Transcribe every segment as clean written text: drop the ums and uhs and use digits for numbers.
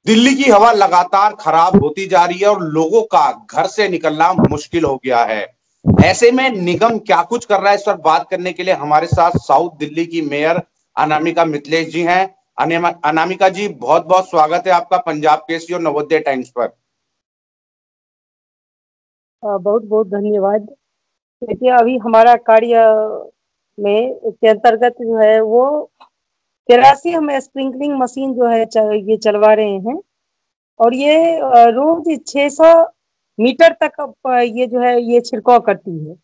दिल्ली की हवा लगातार खराब होती जा रही है और लोगों का घर से निकलना मुश्किल हो गया है। ऐसे में निगम क्या कुछ कर रहा है, इस पर बात करने के लिए हमारे साथ साउथ दिल्ली की मेयर अनामिका मिथिलेश जी हैं। अनामिका जी, बहुत बहुत स्वागत है आपका पंजाब केसरी और नवोदय टाइम्स पर। बहुत बहुत धन्यवाद। देखिए, अभी हमारा कार्य में के अंतर्गत जो है वो 83 हम स्प्रिंकलिंग मशीन जो है ये चलवा रहे हैं। और ये रोज 600 मीटर तक ये जो है ये छिड़काव करती है।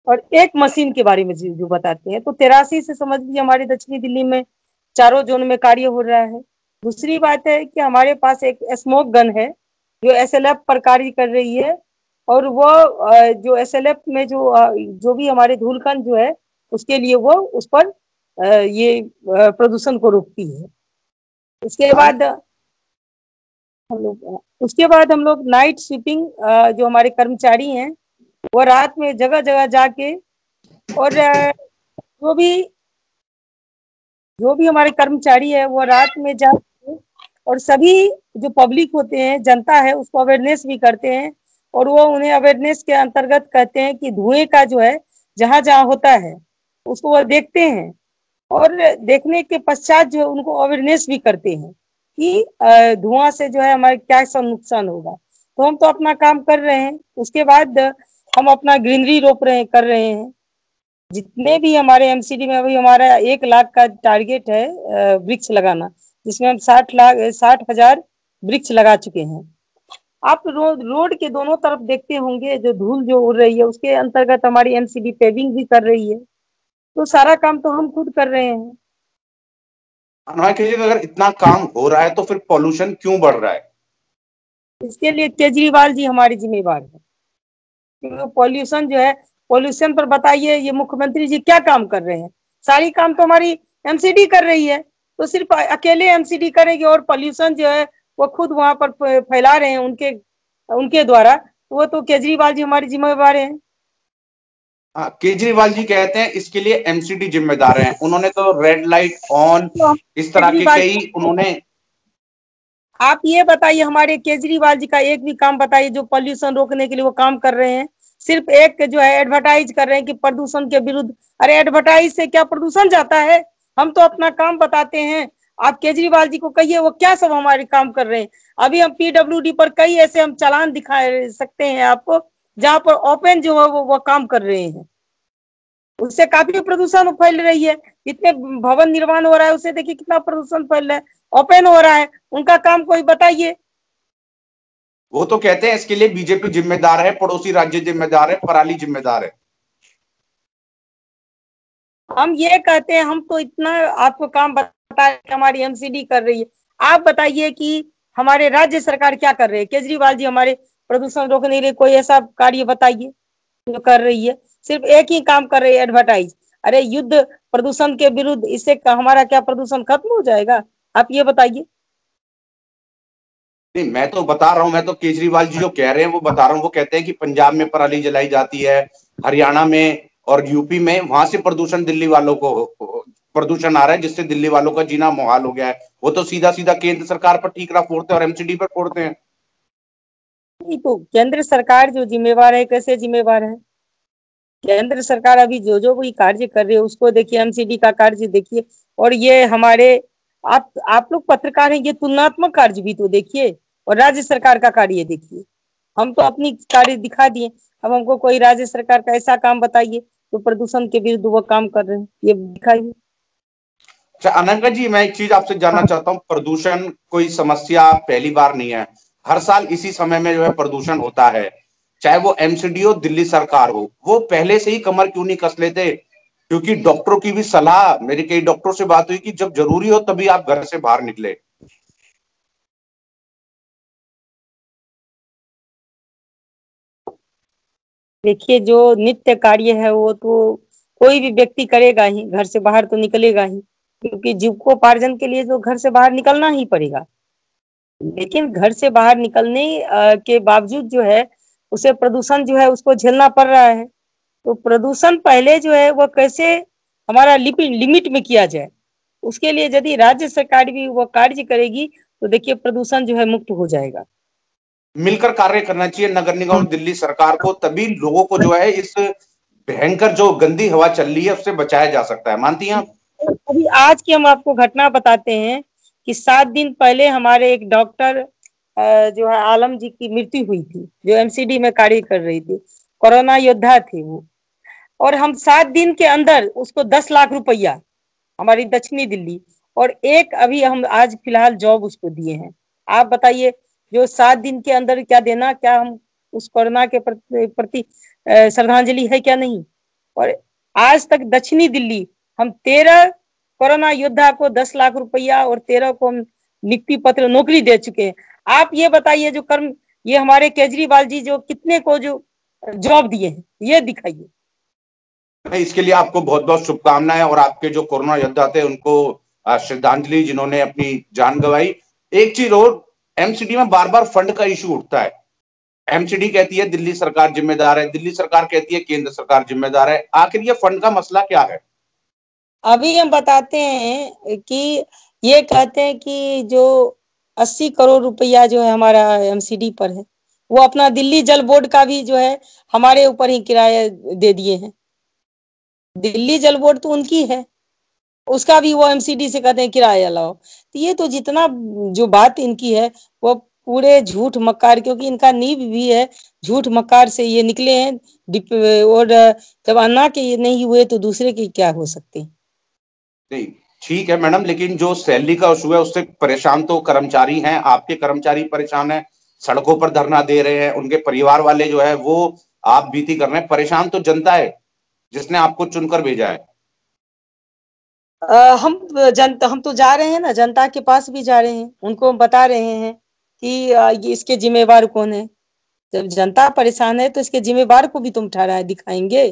और एक मशीन के बारे में जो बताते हैं, तो 83 से समझ लीजिए हमारे दक्षिणी दिल्ली में चारों जोन में कार्य हो रहा है। दूसरी बात है कि हमारे पास एक स्मोक गन है जो एसएलएफ पर कार्य कर रही है। और वो जो एसएलएफ में जो भी हमारे धूलकण जो है उसके लिए वो उस पर ये प्रदूषण को रोकती है। उसके बाद हम लोग नाइट स्वीपिंग, जो हमारे कर्मचारी हैं वो रात में जगह जगह जाके, और जो भी हमारे कर्मचारी है वो रात में जाके और सभी जो पब्लिक होते हैं, जनता है, उसको अवेयरनेस भी करते हैं। और वो उन्हें अवेयरनेस के अंतर्गत कहते हैं कि धुएं का जो है जहां जहां होता है उसको वो देखते हैं। और देखने के पश्चात जो है उनको अवेयरनेस भी करते हैं कि धुआं से जो है हमारे क्या सा नुकसान होगा। तो हम तो अपना काम कर रहे हैं। उसके बाद हम अपना ग्रीनरी कर रहे हैं। जितने भी हमारे एमसीडी में अभी हमारा 1 लाख का टारगेट है वृक्ष लगाना, जिसमें हम 60,000 वृक्ष लगा चुके हैं। आप रोड के दोनों तरफ देखते होंगे जो धूल जो उड़ रही है, उसके अंतर्गत हमारी एमसीडी पेविंग भी कर रही है। तो सारा काम तो हम खुद कर रहे हैं। अगर इतना काम हो रहा है तो फिर पॉल्यूशन क्यों बढ़ रहा है? इसके लिए केजरीवाल जी हमारे जिम्मेवार है। पॉल्यूशन जो है, पॉल्यूशन पर बताइए ये मुख्यमंत्री जी क्या काम कर रहे हैं? सारी काम तो हमारी एमसीडी कर रही है। तो सिर्फ अकेले एमसीडी करेगी और पॉल्यूशन जो है वो खुद वहां पर फैला रहे हैं उनके द्वारा। वो तो केजरीवाल जी हमारे जिम्मेवार हैं। हाँ, केजरीवाल जी कहते हैं इसके लिए एमसीडी जिम्मेदार है। उन्होंने तो रेड लाइट ऑन, तो इस तरह के कई उन्होंने। आप ये बताइए, हमारे केजरीवाल जी का एक भी काम बताइए जो पॉल्यूशन रोकने के लिए वो काम कर रहे हैं। सिर्फ एक जो है एडवर्टाइज कर रहे हैं कि प्रदूषण के विरुद्ध। अरे एडवर्टाइज से क्या प्रदूषण जाता है? हम तो अपना काम बताते हैं। आप केजरीवाल जी को कहिए वो क्या सब हमारे काम कर रहे हैं। अभी हम पीडब्ल्यूडी पर कई ऐसे हम चालान दिखा सकते हैं आपको, जहां पर ओपन जो है वो काम कर रहे हैं। उससे काफी प्रदूषण फैल रही है। इतने भवन निर्माण हो रहा है, उससे देखिए कितना प्रदूषण फैल रहा है, ओपन हो रहा है। उनका काम कोई बताइए। वो तो कहते हैं इसके लिए बीजेपी जिम्मेदार है, पड़ोसी राज्य जिम्मेदार है, पराली जिम्मेदार है। हम ये कहते हैं, हम तो इतना आपको काम बता रहे हैं, हमारी एमसीडी कर रही है। आप बताइए कि हमारे राज्य सरकार क्या कर रही है? केजरीवाल जी हमारे प्रदूषण रोकने के लिए कोई ऐसा कार्य बताइए जो कर रही है। सिर्फ एक ही काम कर रही है, एडवर्टाइज। अरे युद्ध प्रदूषण के विरुद्ध, इससे हमारा क्या प्रदूषण खत्म हो जाएगा? आप ये बताइए। नहीं, मैं तो बता रहा हूं, मैं तो केजरीवाल जी जो कह रहे हैं वो बता रहा हूं। वो कहते हैं कि पंजाब में पराली जलाई जाती है, हरियाणा में और यूपी में, वहां से प्रदूषण दिल्ली वालों को प्रदूषण आ रहा है, जिससे दिल्ली वालों का जीना मुहाल हो गया है। वो तो सीधा सीधा केंद्र सरकार पर ठीकरा फोड़ते हैं और एमसीडी पर फोड़ते हैं। नहीं तो केंद्र सरकार जो जिम्मेवार है, कैसे जिम्मेवार है? केंद्र सरकार अभी जो भी कार्य कर रही है उसको देखिए, एमसीडी का कार्य देखिए। और ये हमारे आप लोग पत्रकार हैं, ये तुलनात्मक कार्य भी तो देखिए और राज्य सरकार का कार्य देखिए। हम तो अपनी कार्य दिखा दिए। अब हमको कोई राज्य सरकार का ऐसा काम बताइए तो प्रदूषण के विरुद्ध वो काम कर रहे हैं, ये दिखाइए। अच्छा अनंका जी, मैं एक चीज आपसे जानना चाहता हूँ। प्रदूषण कोई समस्या पहली बार नहीं है। हर साल इसी समय में जो है प्रदूषण होता है, चाहे वो एमसीडी हो, दिल्ली सरकार हो। वो पहले से ही कमर क्यों नहीं कस लेते? क्योंकि डॉक्टरों की भी सलाह, मेरी कई डॉक्टरों से बात हुई कि जब जरूरी हो तभी आप घर से बाहर निकले। देखिए, जो नित्य कार्य है वो तो कोई भी व्यक्ति करेगा ही, घर से बाहर तो निकलेगा ही, क्योंकि जीविकोपार्जन के लिए तो घर से बाहर निकलना ही पड़ेगा। लेकिन घर से बाहर निकलने के बावजूद जो है उसे प्रदूषण जो है उसको झेलना पड़ रहा है। तो प्रदूषण पहले जो है वो कैसे हमारा लिमिट में किया जाए, उसके लिए यदि राज्य सरकार भी वो कार्य करेगी तो देखिए प्रदूषण जो है मुक्त हो जाएगा। मिलकर कार्य करना चाहिए नगर निगम और दिल्ली सरकार को, तभी लोगों को जो है इस भयंकर जो गंदी हवा चल रही है उससे बचाया जा सकता है। मानती हैं आप? अभी आज की हम आपको घटना बताते हैं कि 7 दिन पहले हमारे एक डॉक्टर जो है आलम जी की मृत्यु हुई थी, जो एमसीडी में कार्य कर रही थी, कोरोना योद्धा थे वो। और हम 7 दिन के अंदर उसको 10 लाख रुपया, हमारी दक्षिणी दिल्ली, और एक अभी हम आज फिलहाल जॉब उसको दिए हैं। आप बताइए, जो 7 दिन के अंदर क्या देना, क्या हम उस कोरोना के प्रति श्रद्धांजलि है क्या? नहीं। और आज तक दक्षिणी दिल्ली हम 13 कोरोना योद्धा को 10 लाख रुपया और 13 को हम नियुक्ति पत्र नौकरी दे चुके हैं। आप ये बताइए, जो कर्म ये हमारे केजरीवाल जी जो कितने को जो जॉब दिए हैं, ये दिखाइए। इसके लिए आपको बहुत बहुत शुभकामनाएं, और आपके जो कोरोना योद्धा थे उनको श्रद्धांजलि, जिन्होंने अपनी जान गंवाई। एक चीज और, एमसीडी में बार बार फंड का इशू उठता है। एमसीडी कहती है दिल्ली सरकार जिम्मेदार है, दिल्ली सरकार कहती है केंद्र सरकार जिम्मेदार है। आखिर ये फंड का मसला क्या है? अभी हम बताते हैं कि ये कहते हैं कि जो 80 करोड़ रुपया जो है हमारा एमसीडी पर है, वो अपना दिल्ली जल बोर्ड का भी जो है हमारे ऊपर ही किराया दे दिए हैं। दिल्ली जल बोर्ड तो उनकी है, उसका भी वो एमसीडी से कहते हैं किराया लाओ। तो ये तो जितना जो बात इनकी है वो पूरे झूठ मक्कार, क्योंकि इनका नींव भी है झूठ मक्कार से ये निकले हैं। और जब अन्ना के ये नहीं हुए तो दूसरे के क्या हो सकते हैं? नहीं, ठीक है मैडम, लेकिन जो सैलरी का इशू है उससे परेशान तो कर्मचारी हैं, आपके कर्मचारी परेशान हैं, सड़कों पर धरना दे रहे हैं, उनके परिवार वाले जो है वो आप बीती कर रहे हैं। परेशान तो जनता है जिसने आपको चुनकर भेजा है। हम तो जा रहे हैं ना, जनता के पास भी जा रहे हैं, उनको बता रहे हैं कि ये इसके जिम्मेवार कौन है। जब जनता परेशान है तो इसके जिम्मेवार को भी तुम ठहराए दिखाएंगे।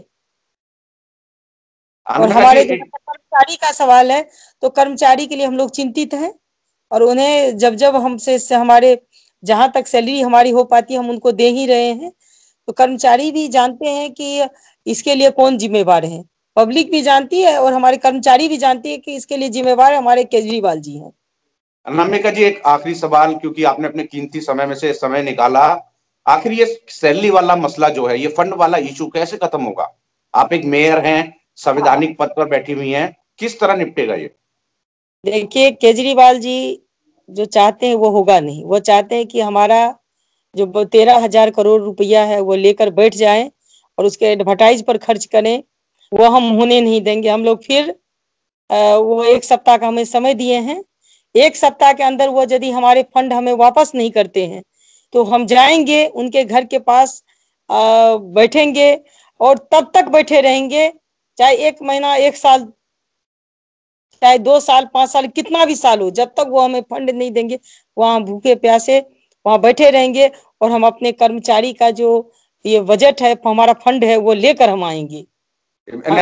और हमारे जो कर्मचारी का सवाल है, तो कर्मचारी के लिए हम लोग चिंतित हैं, और उन्हें जब जब हमसे हमारे जहां तक सैलरी हमारी हो पाती है हम उनको दे ही रहे हैं। तो कर्मचारी भी जानते हैं कि इसके लिए कौन जिम्मेवार है, पब्लिक भी जानती है और हमारे कर्मचारी भी जानती है कि इसके लिए जिम्मेवार हमारे केजरीवाल जी हैं। अनामिका जी, एक आखिरी सवाल, क्योंकि आपने अपने कीमती समय में से समय निकाला। आखिर ये सैलरी वाला मसला जो है, ये फंड वाला इशू कैसे खत्म होगा? आप एक मेयर हैं, संवैधानिक पद पर बैठी हुई हैं, किस तरह निपटेगा ये? देखिए, केजरीवाल जी जो चाहते हैं वो होगा नहीं। वो चाहते हैं कि हमारा जो 13,000 करोड़ रुपया है वो लेकर बैठ जाएं और उसके एडवर्टाइज पर खर्च करें। वो हम होने नहीं देंगे। हम लोग फिर वो 1 सप्ताह का हमें समय दिए हैं। 1 सप्ताह के अंदर वो यदि हमारे फंड हमें वापस नहीं करते हैं तो हम जाएंगे उनके घर के पास, बैठेंगे और तब तक बैठे रहेंगे, चाहे 1 महीना, 1 साल, चाहे 2 साल, 5 साल, कितना भी साल हो, जब तक वो हमें फंड नहीं देंगे वहां भूखे प्यासे वहां बैठे रहेंगे। और हम अपने कर्मचारी का जो ये बजट है, हमारा फंड है, वो लेकर हम आएंगे। मैंने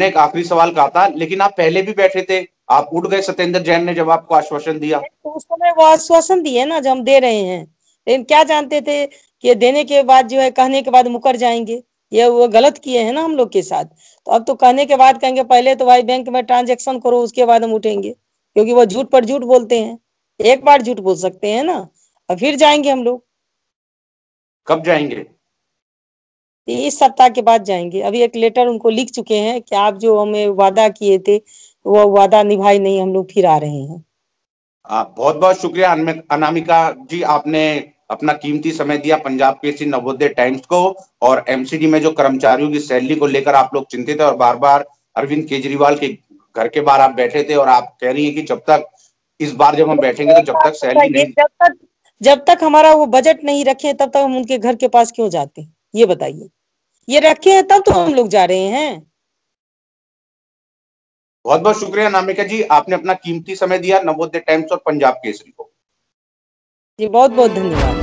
एक आखिरी सवाल कहा था, लेकिन आप पहले भी बैठे थे, आप उठ गए सत्येंद्र जैन ने जब आपको आश्वासन दिया। तो उस समय वो आश्वासन दिए ना जो हम दे रहे हैं, लेकिन क्या जानते थे कि देने के बाद जो है, कहने के बाद मुकर जाएंगे। ये वो गलत किए हैं ना हम लोग के साथ। तो अब तो कहने के बाद कहेंगे पहले तो भाई बैंक में ट्रांजेक्शन करो, उसके बाद हम उठेंगे, क्योंकि वो झूठ पर झूठ बोलते हैं। एक बार झूठ बोल सकते हैं ना, और फिर जाएंगे हम लोग। कब जाएंगे? इस सप्ताह के बाद जाएंगे। अभी एक लेटर उनको लिख चुके हैं कि आप जो हमें वादा किए थे वो वादा निभाए नहीं, हम लोग फिर आ रहे हैं। बहुत बहुत शुक्रिया अनामिका जी, आपने अपना कीमती समय दिया पंजाब केसरी नवोदय टाइम्स को। और एमसीडी में जो कर्मचारियों की सैलरी को लेकर आप लोग चिंतित है, और बार बार अरविंद केजरीवाल के घर के बाहर आप बैठे थे, और आप कह रही है कि जब तक इस बार जब हम बैठेंगे तो जब तक सैलरी नहीं, जब तक हमारा वो बजट नहीं रखे तब तक हम उनके घर के पास क्यों जाते हैं, ये बताइए। ये रखे हैं तब तो हम लोग जा रहे हैं। बहुत बहुत शुक्रिया अनामिका जी, आपने अपना कीमती समय दिया नवोदय टाइम्स और पंजाब केसरी को। जी बहुत बहुत धन्यवाद।